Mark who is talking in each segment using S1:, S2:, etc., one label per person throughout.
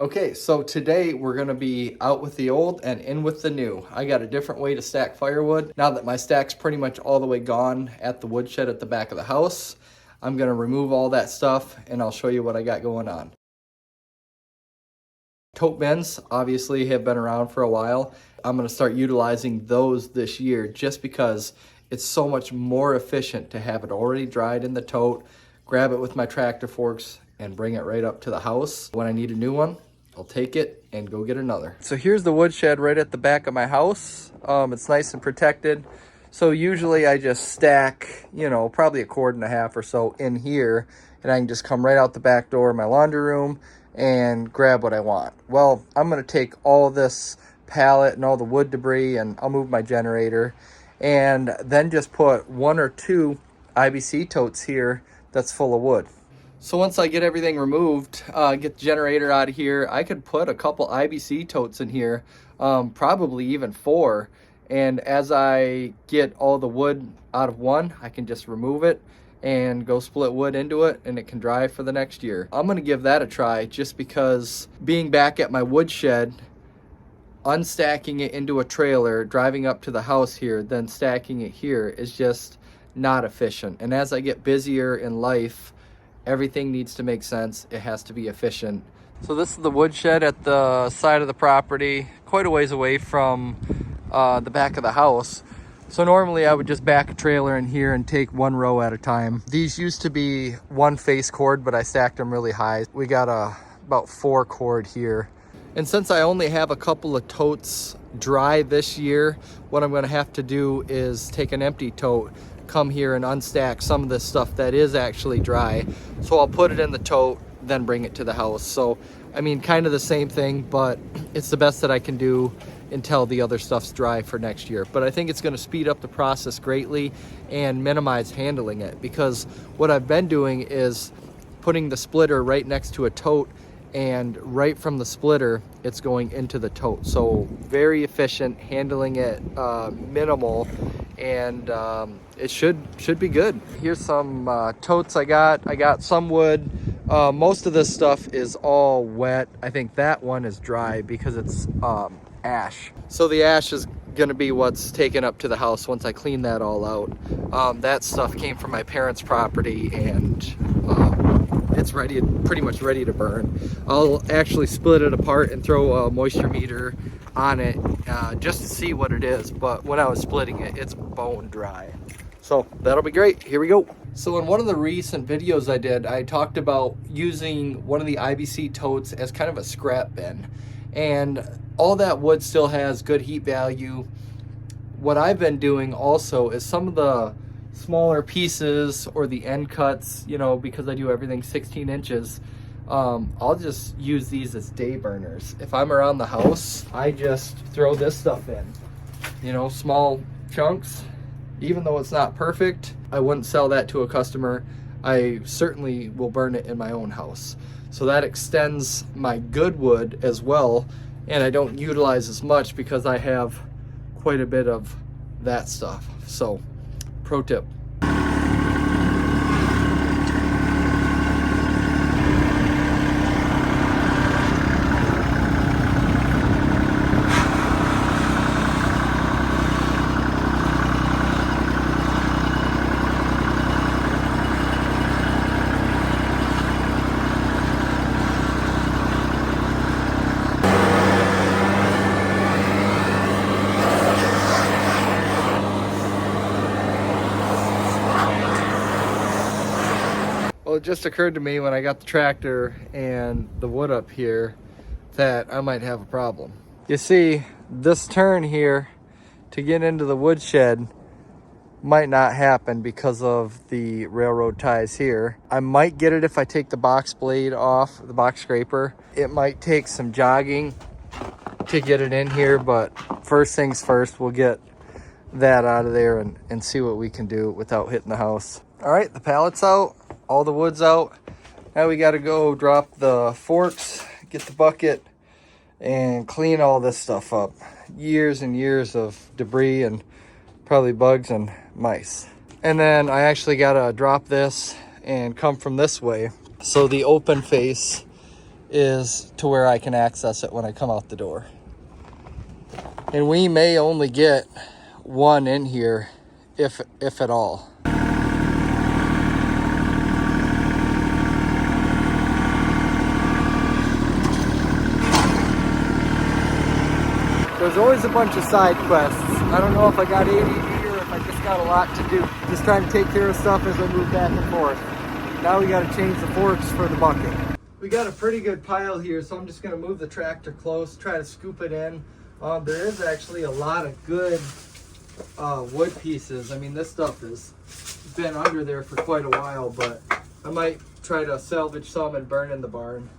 S1: Okay, so today we're gonna be out with the old and in with the new. I got a different way to stack firewood. Now that my stack's pretty much all the way gone at the woodshed at the back of the house, I'm gonna remove all that stuff and I'll show you what I got going on. Tote bins obviously have been around for a while. I'm gonna start utilizing those this year just because it's so much more efficient to have it already dried in the tote, grab it with my tractor forks and bring it right up to the house. When I need a new one, I'll take it and go get another. So here's the woodshed right at the back of my house. It's nice and protected. So usually I just stack, probably a cord and a half or so in here, and I can just come right out the back door of my laundry room and grab what I want. Well, I'm gonna take all this pallet and all the wood debris and I'll move my generator and then just put 1 or 2 IBC totes here that's full of wood. So once I get everything removed, get the generator out of here, I could put a couple IBC totes in here, probably even 4. And as I get all the wood out of one, I can just remove it and go split wood into it and it can dry for the next year. I'm gonna give that a try just because being back at my woodshed, unstacking it into a trailer, driving up to the house here, then stacking it here is just not efficient. And as I get busier in life, everything needs to make sense. It has to be efficient. So this is the woodshed at the side of the property, quite a ways away from the back of the house. So normally I would just back a trailer in here and take 1 row at a time. These used to be 1 face cord, but I stacked them really high. We got about 4 cord here. And since I only have a couple of totes dry this year, what I'm gonna have to do is take an empty tote, come here and unstack some of this stuff that is actually dry. So I'll put it in the tote, then bring it to the house. So, I mean, kind of the same thing, but it's the best that I can do until the other stuff's dry for next year. But I think it's gonna speed up the process greatly and minimize handling it, because what I've been doing is putting the splitter right next to a tote, and right from the splitter, it's going into the tote. So very efficient, handling it minimal, and it should be good. Here's some totes I got. I got some wood. Most of this stuff is all wet. I think that one is dry because it's ash. So the ash is gonna be what's taken up to the house once I clean that all out. That stuff came from my parents' property and it's pretty much ready to burn. I'll actually split it apart and throw a moisture meter on it just to see what it is. But when I was splitting it, it's bone dry. So that'll be great. Here we go. So in one of the recent videos I did, I talked about using one of the IBC totes as kind of a scrap bin. And all that wood still has good heat value. What I've been doing also is some of the smaller pieces or the end cuts, because I do everything 16 inches, I'll just use these as day burners. If I'm around the house, I just throw this stuff in, small chunks. Even though it's not perfect, I wouldn't sell that to a customer. I certainly will burn it in my own house. So that extends my good wood as well, and I don't utilize as much because I have quite a bit of that stuff. So, pro tip. Well, it just occurred to me when I got the tractor and the wood up here that I might have a problem. You see, this turn here to get into the woodshed might not happen because of the railroad ties here. I might get it if I take the box blade off, the box scraper. It might take some jogging to get it in here, but first things first, we'll get that out of there and see what we can do without hitting the house. All right, the pallet's out. All the wood's out. Now we got to go drop the forks, get the bucket, and clean all this stuff up. Years and years of debris and probably bugs and mice. And then I actually got to drop this and come from this way. So the open face is to where I can access it when I come out the door. And we may only get one in here, if at all. There's always a bunch of side quests. I don't know if I got ADD or if I just got a lot to do. Just trying to take care of stuff as I move back and forth. Now we got to change the forks for the bucket. We got a pretty good pile here, so I'm just going to move the tractor close, try to scoop it in. There is actually a lot of good wood pieces. I mean, this stuff has been under there for quite a while, but I might try to salvage some and burn in the barn.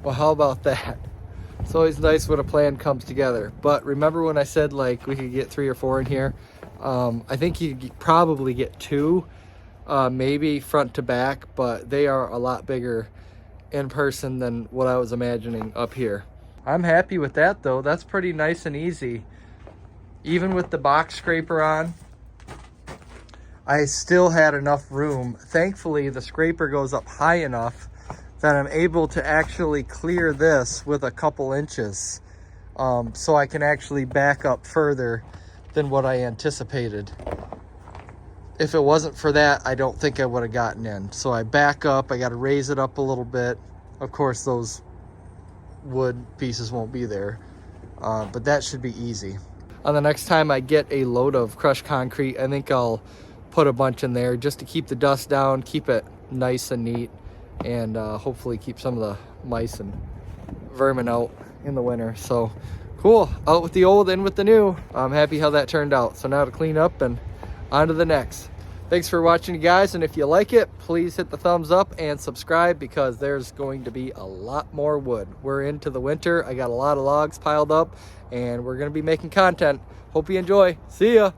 S1: Well, how about that? It's always nice when a plan comes together. But remember when I said like we could get 3 or 4 in here? I think you could probably get 2, maybe front to back, but they are a lot bigger in person than what I was imagining up here. I'm happy with that though. That's pretty nice and easy. Even with the box scraper on, I still had enough room. Thankfully, the scraper goes up high enough that I'm able to actually clear this with a couple inches, so I can actually back up further than what I anticipated. If it wasn't for that, I don't think I would have gotten in. So I back up, I got to raise it up a little bit. Of course, those wood pieces won't be there, but that should be easy. On the next time I get a load of crushed concrete, I think I'll put a bunch in there just to keep the dust down, keep it nice and neat, and hopefully keep some of the mice and vermin out in the winter. So cool, out with the old, in with the new. I'm happy how that turned out. So now to clean up and on to the next. Thanks for watching, you guys, and if you like it, please hit the thumbs up and subscribe, because there's going to be a lot more wood. We're into the winter. I got a lot of logs piled up and we're going to be making content. Hope you enjoy. See ya.